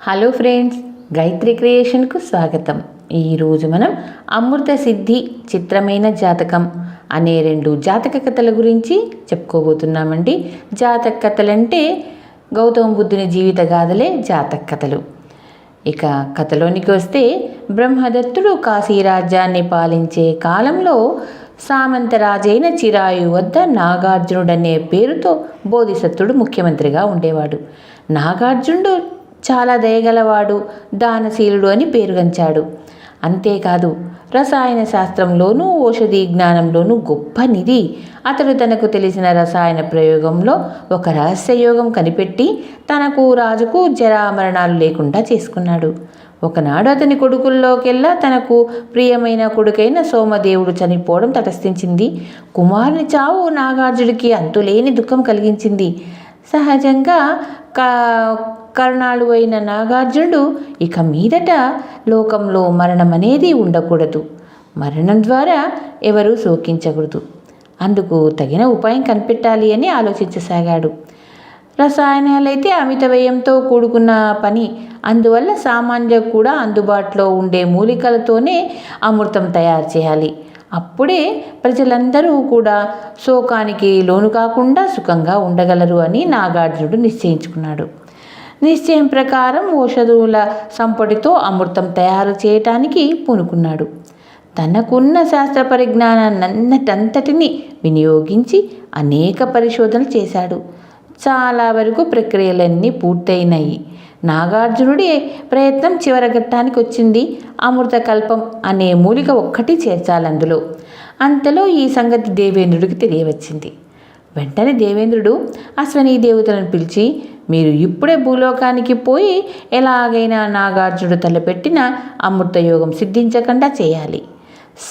Hello friends, Gayatri క్రియేషన్కు స్వాగతం. ఈరోజు మనం అమృత సిద్ధి చిత్రమైన జాతకం అనే 2 జాతక కథల గురించి చెప్పుకోబోతున్నామండి. జాతక కథలంటే గౌతమ బుద్ధుని జీవిత గాథలే జాతక కథలు. ఇక కథలోనికి వస్తే, బ్రహ్మదత్తుడు కాశీ రాజ్యాన్ని పాలించే కాలంలో సామంతరాజైన చిరాయు వద్ద నాగార్జునుడనే పేరుతో బోధిసత్వుడు ముఖ్యమంత్రిగా ఉండేవాడు. నాగార్జునుడు చాలా దయగలవాడు, దానశీలుడు అని పేరుగంచాడు. అంతేకాదు, రసాయన శాస్త్రంలోనూ ఔషధీ జ్ఞానంలోనూ గొప్ప నిధి. అతడు తనకు తెలిసిన రసాయన ప్రయోగంలో ఒక రహస్యయోగం కనిపెట్టి తనకు రాజుకు జరామరణాలు లేకుండా చేసుకున్నాడు. ఒకనాడు అతని కొడుకుల్లోకెల్లా తనకు ప్రియమైన కొడుకైన సోమదేవుడు చనిపోవడం తటస్థించింది. కుమారుని చావు నాగార్జుడికి అంతులేని దుఃఖం కలిగించింది. సహజంగా కరుణాళు అయిన నాగార్జునుడు ఇక మీదట లోకంలో మరణం అనేది ఉండకూడదు, మరణం ద్వారా ఎవరూ శోకించకూడదు, అందుకు తగిన ఉపాయం కనిపెట్టాలి అని ఆలోచించసాగాడు. రసాయనాలైతే అమిత వ్యయంతో కూడుకున్న పని, అందువల్ల సామాన్యులకు కూడా అందుబాటులో ఉండే మూలికలతోనే అమృతం తయారు చేయాలి. అప్పుడే ప్రజలందరూ కూడా శోకానికి లోను కాకుండా సుఖంగా ఉండగలరు అని నాగార్జునుడు నిశ్చయించుకున్నాడు. నిశ్చయం ప్రకారం ఔషధుల సంపటితో అమృతం తయారు చేయటానికి పూనుకున్నాడు. తనకున్న శాస్త్ర పరిజ్ఞానాన్నంతటిని వినియోగించి అనేక పరిశోధనలు చేశాడు. చాలా వరకు ప్రక్రియలన్నీ పూర్తయినాయి. నాగార్జునుడి ప్రయత్నం చివరి ఘట్టానికి వచ్చింది. అమృత కల్పం అనే మూలిక ఒక్కటి చేర్చాలందులో. అంతలో ఈ సంగతి దేవేంద్రుడికి తెలియవచ్చింది. వెంటనే దేవేంద్రుడు అశ్వనీ దేవతలను పిలిచి, మీరు ఇప్పుడే భూలోకానికి పోయి ఎలాగైనా నాగార్జునుడు తలపెట్టిన అమృతయోగం సిద్ధించకుండా చేయాలి.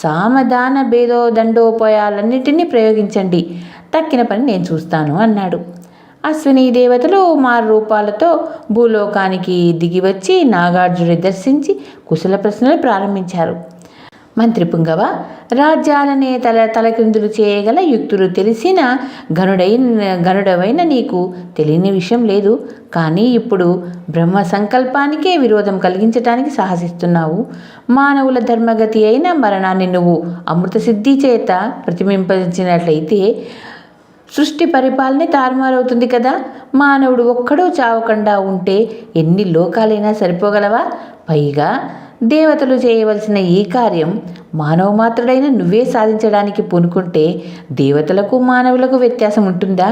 సామధాన భేదో దండోపాయాలన్నిటినీ ప్రయోగించండి, తక్కిన పని నేను చూస్తాను అన్నాడు. అశ్విని దేవతలు మారు రూపాలతో భూలోకానికి దిగివచ్చి నాగార్జునుడిని దర్శించి కుశల ప్రశ్నలు ప్రారంభించారు. మంత్రి పుంగవ, రాజ్యాలనే తలక్రిందులు చేయగల యుక్తులు తెలిసిన గనుడవైన నీకు తెలియని విషయం లేదు. కానీ ఇప్పుడు బ్రహ్మ సంకల్పానికే విరోధం కలిగించటానికి సాహసిస్తున్నావు. మానవుల ధర్మగతి అయిన మరణాన్ని నువ్వు అమృత సిద్ధి చేత ప్రతిబింబించినట్లయితే సృష్టి పరిపాలనే తారుమారవుతుంది కదా. మానవుడు ఒక్కడూ చావకుండా ఉంటే ఎన్ని లోకాలైనా సరిపోగలవా? పైగా దేవతలు చేయవలసిన ఈ కార్యం మానవ మాత్రుడైన నువ్వే సాధించడానికి పూనుకుంటే దేవతలకు మానవులకు వ్యత్యాసం ఉంటుందా?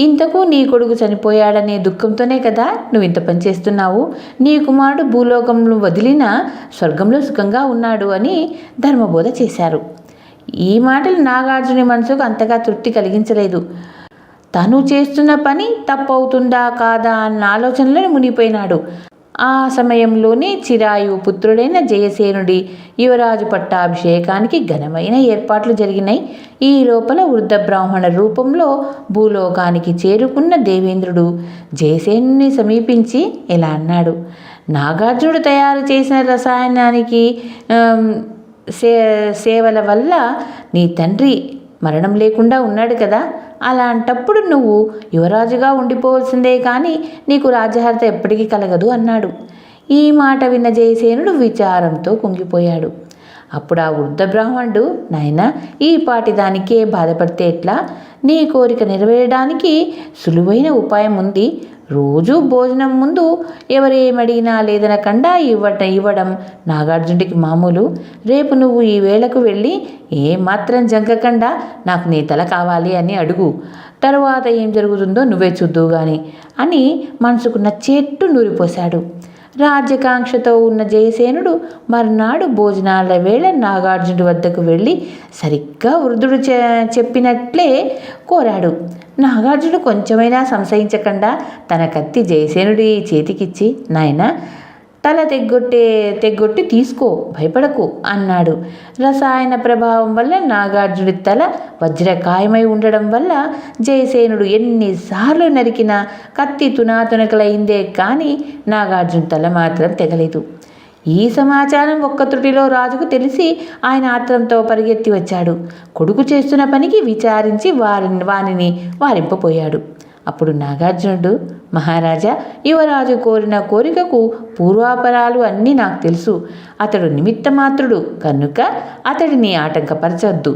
ఇంతకు నీ కొడుకు చనిపోయాడనే దుఃఖంతోనే కదా నువ్వు ఇంత పని చేస్తున్నావు. నీ కుమారుడు భూలోకంలో వదిలిన స్వర్గంలో సుఖంగా ఉన్నాడు అని ధర్మబోధ చేశారు. ఈ మాటలు నాగార్జుని మనసుకు అంతగా తృప్తి కలిగించలేదు. తను చేస్తున్న పని తప్పవుతుందా కాదా అన్న ఆలోచనలో మునిగిపోయినాడు. ఆ సమయంలోనే చిరాయు పుత్రుడైన జయసేనుడి యువరాజు పట్టాభిషేకానికి ఘనమైన ఏర్పాట్లు జరిగినాయి. ఈ లోపల వృద్ధ బ్రాహ్మణ రూపంలో భూలోకానికి చేరుకున్న దేవేంద్రుడు జయసేనుని సమీపించి ఇలా అన్నాడు. నాగార్జునుడు తయారు చేసిన రసాయనానికి సేవల వల్ల నీ తండ్రి మరణం లేకుండా ఉన్నాడు కదా. అలాంటప్పుడు నువ్వు యువరాజుగా ఉండిపోవలసిందే, కానీ నీకు రాజ్యహర్త ఎప్పటికీ కలగదు అన్నాడు. ఈ మాట విన్న జయసేనుడు విచారంతో కుంగిపోయాడు. అప్పుడు ఆ వృద్ధ బ్రాహ్మణుడు, నాయనా, ఈ పాటి దానికే బాధపడితే ఎట్లా? నీ కోరిక నెరవేరడానికి సులువైన ఉపాయం ఉంది. రోజు భోజనం ముందు ఎవరేమడిగినా లేదనకుండా ఇవ్వడం నాగార్జునుడికి మామూలు. రేపు నువ్వు ఈ వేళకు వెళ్ళి ఏమాత్రం జంకకుండా నాకు నీ తల కావాలి అని అడుగు. తరువాత ఏం జరుగుతుందో నువ్వే చూద్దువు గాని అని మనసుకు నచ్చేట్టు నూరిపోశాడు. రాజ్యకాంక్షతో ఉన్న జయసేనుడు మర్నాడు భోజనాల వేళ నాగార్జునుడి వద్దకు వెళ్ళి సరిగ్గా వృద్ధుడు చెప్పినట్లే కోరాడు. నాగార్జునుడు కొంచెమైనా సంశయించకుండా తన కత్తి జయసేనుడి చేతికిచ్చి, నాయనా, తల తెగ్గొట్టి తీసుకో, భయపడకు అన్నాడు. రసాయన ప్రభావం వల్ల నాగార్జునుడి తల వజ్రకాయమై ఉండడం వల్ల జయసేనుడు ఎన్నిసార్లు నరికినా కత్తి తునాతునకలైందే కానీ నాగార్జున తల మాత్రం తెగలేదు. ఈ సమాచారం ఒక్క త్రుటిలో రాజుకు తెలిసి ఆయన ఆత్రంతో పరిగెత్తి వచ్చాడు. కొడుకు చేస్తున్న పనికి విచారించి వానిని వారింపపోయాడు. అప్పుడు నాగార్జునుడు, మహారాజా, యువరాజు కోరిన కోరికకు పూర్వాపరాలు అన్నీ నాకు తెలుసు. అతడు నిమిత్తమాత్రుడు కనుక అతడిని ఆటంకపరచొద్దు.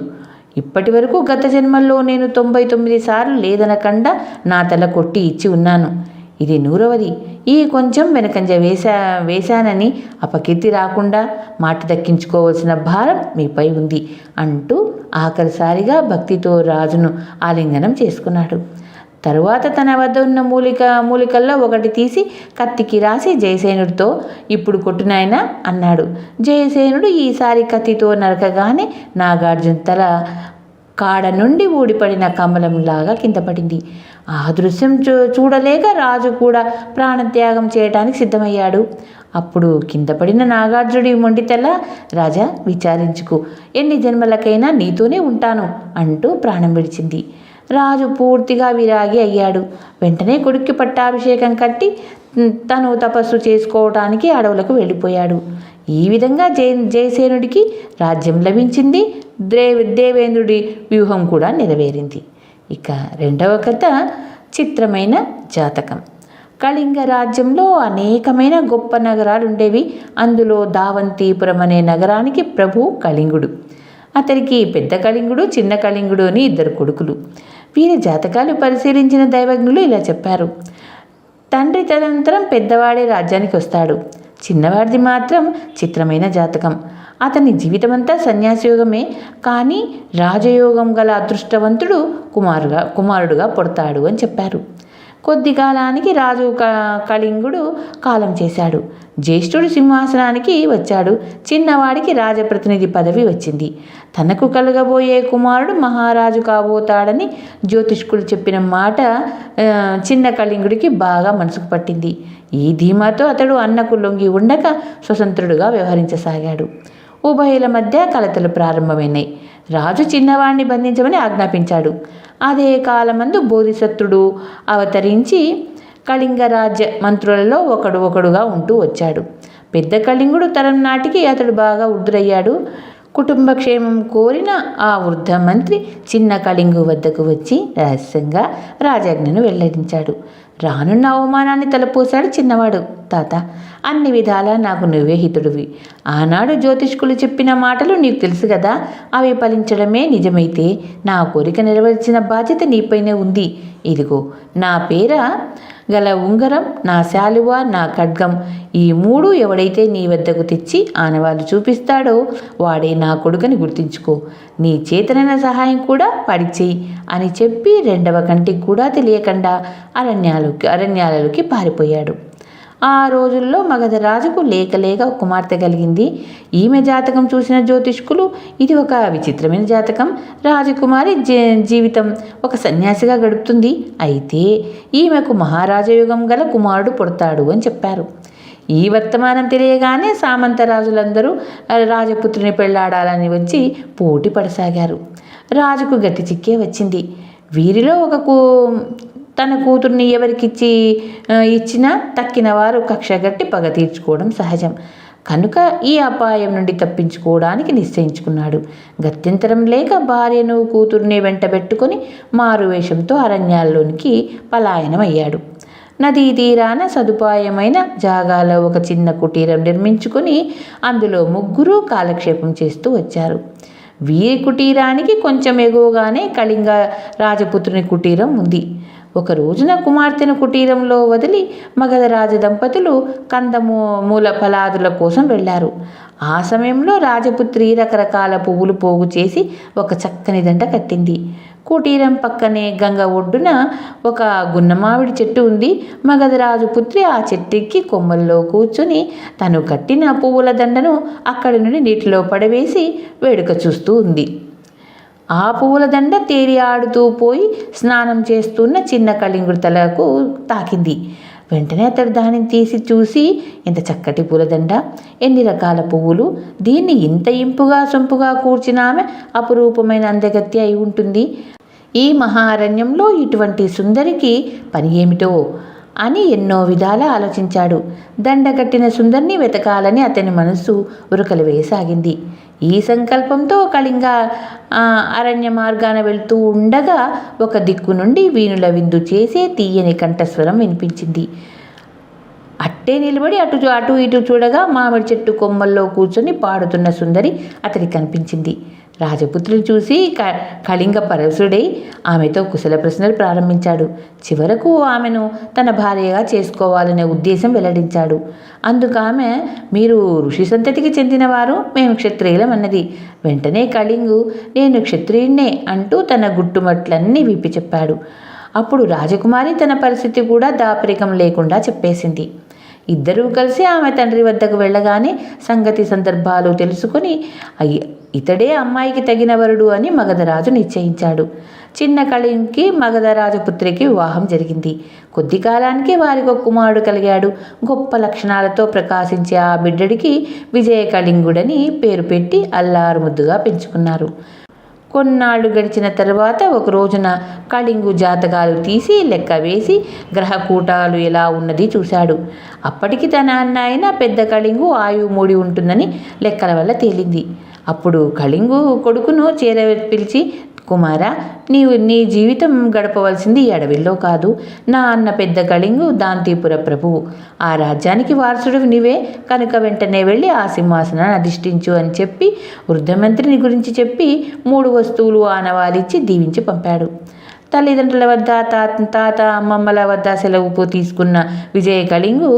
ఇప్పటి వరకు గత జన్మల్లో నేను 99 సార్లు లేదనకుండా నా తల కొట్టి ఇచ్చి ఉన్నాను. ఇది 100వది. ఈ కొంచెం వెనకంజ వేశానని అపకీర్తి రాకుండా మాట దక్కించుకోవాల్సిన భారం మీపై ఉంది అంటూ ఆఖరిసారిగా భక్తితో రాజును ఆలింగనం చేసుకున్నాడు. తరువాత తన వద్ద ఉన్న మూలికల్లో ఒకటి తీసి కత్తికి రాసి జయసేనుడితో, ఇప్పుడు కొట్టునాయనా అన్నాడు. జయసేనుడు ఈసారి కత్తితో నరకగానే నాగార్జున తల కాడ నుండి ఊడిపడిన కమలంలాగా కింద పడింది. ఆ దృశ్యం చూడలేక రాజు కూడా ప్రాణత్యాగం చేయడానికి సిద్ధమయ్యాడు. అప్పుడు కింద పడిన నాగార్జునుడి మొండితెల, రాజా విచారించుకు, ఎన్ని జన్మలకైనా నీతోనే ఉంటాను అంటూ ప్రాణం విడిచింది. రాజు పూర్తిగా విరాగి అయ్యాడు. వెంటనే కొడుక్కి పట్టాభిషేకం కట్టి తను తపస్సు చేసుకోవటానికి అడవులకు వెళ్ళిపోయాడు. ఈ విధంగా జయసేనుడికి రాజ్యం లభించింది. దేవేంద్రుడి వ్యూహం కూడా నెరవేరింది. ఇక రెండవ కథ చిత్రమైన జాతకం. కళింగ రాజ్యంలో అనేకమైన గొప్ప నగరాలు ఉండేవి. అందులో దావంతిపురం అనే నగరానికి ప్రభు కళింగుడు. అతనికి పెద్ద కళింగుడు, చిన్న కళింగుడు అని 2 కొడుకులు. వీరి జాతకాలు పరిశీలించిన దైవజ్ఞులు ఇలా చెప్పారు: తండ్రి తదనంతరం పెద్దవాడే రాజ్యానికి వస్తాడు. చిన్నవాడిది మాత్రం చిత్రమైన జాతకం. అతని జీవితమంతా సన్యాసయోగమే, కానీ రాజయోగం గల అదృష్టవంతుడు కుమారుడుగా పుడతాడు అని చెప్పారు. కొద్ది కాలానికి రాజు కళింగుడు కాలం చేశాడు. జ్యేష్ఠుడు సింహాసనానికి వచ్చాడు. చిన్నవాడికి రాజప్రతినిధి పదవి వచ్చింది. తనకు కలగబోయే కుమారుడు మహారాజు కాబోతాడని జ్యోతిష్కులు చెప్పిన మాట చిన్న కళింగుడికి బాగా మనసుకు పట్టింది. ఈ ధీమాతో అతడు అన్నకు లొంగి ఉండక స్వతంత్రుడుగా వ్యవహరించసాగాడు. ఉభయుల మధ్య కలతలు ప్రారంభమైనాయి. రాజు చిన్నవాడిని బంధించమని ఆజ్ఞాపించాడు. అదే కాలమందు బోధిసత్వుడు అవతరించి కళింగ రాజ్య మంత్రులలో ఒకడుగా ఉంటూ వచ్చాడు. పెద్ద కళింగుడు తరం నాటికి అతడు బాగా వృద్ధుడయ్యాడు. కుటుంబ క్షేమం కోరిన ఆ వృద్ధ మంత్రి చిన్న కళింగు వద్దకు వచ్చి రహస్యంగా రాజాజ్ఞను వెల్లడించాడు. రానున్న అవమానాన్ని తలపోశాడు చిన్నవాడు. తాత, అన్ని విధాలా నాకు నువ్వే హితుడివి. ఆనాడు జ్యోతిష్కులు చెప్పిన మాటలు నీకు తెలుసు కదా, అవి ఫలించడమే నిజమైతే నా కోరిక నెరవేర్చిన బాధ్యత నీపైనే ఉంది. ఇదిగో నా పేర గల ఉంగరం, నా శాలువ, నా ఖడ్గం, ఈ 3 ఎవడైతే నీ వద్దకు తెచ్చి ఆనవాళ్ళు చూపిస్తాడో వాడే నా కొడుకని గుర్తించుకో. నీ చేతనైన సహాయం కూడా వాడికి చెయ్యి అని చెప్పి 2వ కంటికి కూడా తెలియకుండా అరణ్యాలలోకి పారిపోయాడు. ఆ రోజుల్లో మగధ రాజుకు లేక కుమార్తె కలిగింది. ఈమె జాతకం చూసిన జ్యోతిష్కులు, ఇది ఒక విచిత్రమైన జాతకం. రాజకుమారి జీవితం ఒక సన్యాసిగా గడుపుతుంది. అయితే ఈమెకు మహారాజయోగం గల కుమారుడు పుడతాడు అని చెప్పారు. ఈ వర్తమానం తెలియగానే సామంత రాజులందరూ రాజపుత్రిని పెళ్లాడాలని వచ్చి పోటీ పడసాగారు. రాజుకు గట్టి చిక్కే వచ్చింది. వీరిలో తన కూతుర్ని ఎవరికిచ్చి ఇచ్చినా తక్కిన వారు కక్షగట్టి పగ తీర్చుకోవడం సహజం. కనుక ఈ అపాయం నుండి తప్పించుకోవడానికి నిశ్చయించుకున్నాడు. గత్యంతరం లేక భార్యను కూతుర్ని వెంటబెట్టుకొని మారువేషంతో అరణ్యాల్లోనికి పలాయనమయ్యాడు. నదీ తీరాన సదుపాయమైన జాగాలో ఒక చిన్న కుటీరం నిర్మించుకొని అందులో 3 కాలక్షేపం చేస్తూ వచ్చారు. వీరి కుటీరానికి కొంచెం ఎగువగానే కళింగ రాజపుత్రుని కుటీరం ఉంది. ఒక రోజున కుమార్తెను కుటీరంలో వదిలి మగధ రాజ దంపతులు మూల ఫలాదుల కోసం వెళ్ళారు. ఆ సమయంలో రాజపుత్రి రకరకాల పువ్వులు పోగు చేసి ఒక చక్కని దండ కట్టింది. కుటీరం పక్కనే గంగ ఒడ్డున ఒక గున్నమావిడి చెట్టు ఉంది. మగధ రాజపుత్రి ఆ చెట్టుకి కొమ్మల్లో కూర్చుని తను కట్టిన పువ్వుల దండను అక్కడి నుండి నీటిలో పడవేసి వేడుక చూస్తూ ఉంది. ఆ పువ్వుల దండ తేరి ఆడుతూ పోయి స్నానం చేస్తున్న చిన్న కళింగుడి తలకు తాకింది. వెంటనే అతడు దానిని తీసి చూసి, ఇంత చక్కటి పూలదండ, ఎన్ని రకాల పువ్వులు, దీన్ని ఇంత ఇంపుగా సొంపుగా కూర్చిన ఆమె అపురూపమైన అందగత్య అయి ఉంటుంది. ఈ మహారణ్యంలో ఇటువంటి సుందరికి పని ఏమిటో అని ఎన్నో విధాలా ఆలోచించాడు. దండగట్టిన సుందరిని వెతకాలని అతని మనస్సు ఉరకలు వేయసాగింది. ఈ సంకల్పంతో కళింగ అరణ్య మార్గాన వెళ్తూ ఉండగా ఒక దిక్కు నుండి వీణుల విందు చేసే తీయని కంఠస్వరం వినిపించింది. అట్టే నిలబడి అటు ఇటు చూడగా మామిడి చెట్టు కొమ్మల్లో కూర్చొని పాడుతున్న సుందరి అతడికి కనిపించింది. రాజపుత్రుని చూసి కళింగ పరవశుడై ఆమెతో కుశల ప్రశ్నలు ప్రారంభించాడు. చివరకు ఆమెను తన భార్యగా చేసుకోవాలనే ఉద్దేశం వెల్లడించాడు. అందుకు ఆమె, మీరు ఋషి సంతతికి చెందినవారు, మేము క్షత్రియులం అన్నది. వెంటనే కళింగు, నేను క్షత్రియుణ్ణే అంటూ తన గుట్టుమట్లన్నీ విప్పి చెప్పాడు. అప్పుడు రాజకుమారి తన పరిస్థితి కూడా దాపరికం లేకుండా చెప్పేసింది. ఇద్దరూ కలిసి ఆమె తండ్రి వద్దకు వెళ్ళగానే సంగతి సందర్భాలు తెలుసుకొని ఇతడే అమ్మాయికి తగిన వరుడు అని మగధరాజు నిశ్చయించాడు. చిన్న కళింకి మగధరాజపుత్రికి వివాహం జరిగింది. కొద్ది కాలానికి వారికి ఒక కుమారుడు కలిగాడు. గొప్ప లక్షణాలతో ప్రకాశించే ఆ బిడ్డడికి విజయ కళింగుడని పేరు పెట్టి అల్లారు ముద్దుగా పెంచుకున్నారు. కొన్నాళ్ళు గడిచిన తర్వాత ఒక రోజున కళింగు జాతకాలు తీసి లెక్క వేసి గ్రహకూటాలు ఎలా ఉన్నది చూశాడు. అప్పటికి తన అన్న అయిన పెద్ద కళింగు ఆయువు మూడి ఉంటుందని లెక్కల వల్ల తేలింది. అప్పుడు కళింగు కొడుకును పిలిచి, కుమారా, నీ జీవితం గడపవలసింది ఈ అడవిలో కాదు. నా అన్న పెద్ద కళింగు దాంతీపుర ప్రభువు. ఆ రాజ్యానికి వారసుడు నీవే కనుక వెంటనే వెళ్ళి ఆ సింహాసనాన్ని అధిష్ఠించు అని చెప్పి వృద్ధమంత్రిని గురించి చెప్పి 3 వస్తువులు ఆనవాలిచ్చి దీవించి పంపాడు. తల్లిదండ్రుల వద్ద తాత అమ్మమ్మల వద్ద సెలవు తీసుకున్న విజయ కళింగు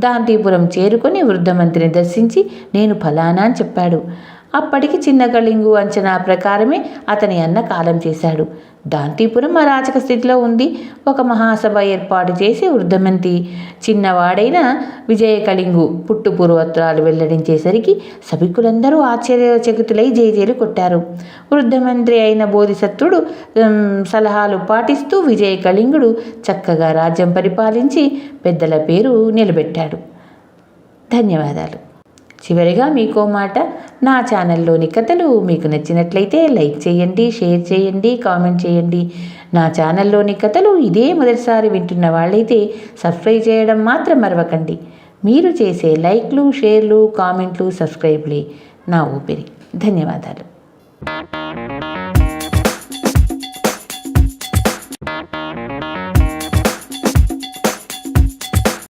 దాంతీపురం చేరుకొని వృద్ధమంత్రిని దర్శించి నేను ఫలానా అని చెప్పాడు. అప్పటికి చిన్న కళింగు అంచనా ప్రకారమే అతని అన్న కాలం చేశాడు. దాంతీపురం అరాచక స్థితిలో ఉంది. ఒక మహాసభ ఏర్పాటు చేసి వృద్ధమంత్రి చిన్నవాడైన విజయ కళింగు పుట్టు పూర్వోత్తరాలు వెల్లడించేసరికి సభికులందరూ ఆశ్చర్యచకితులై జేజేలు కొట్టారు. వృద్ధమంత్రి అయిన బోధిసత్వుడు సలహాలు పాటిస్తూ విజయ కళింగుడు చక్కగా రాజ్యం పరిపాలించి పెద్దల పేరు నిలబెట్టాడు. ధన్యవాదాలు. చివరిగా మీకో మాట, నా ఛానల్లోని కథలు మీకు నచ్చినట్లయితే లైక్ చేయండి, షేర్ చేయండి, కామెంట్ చేయండి. నా ఛానల్లోని కథలు ఇదే మొదటిసారి వింటున్న వాళ్ళైతే సబ్స్క్రైబ్ చేయడం మాత్రం మరవకండి. మీరు చేసే లైక్లు, షేర్లు, కామెంట్లు, సబ్స్క్రైబ్లే నా ఊపిరి. ధన్యవాదాలు.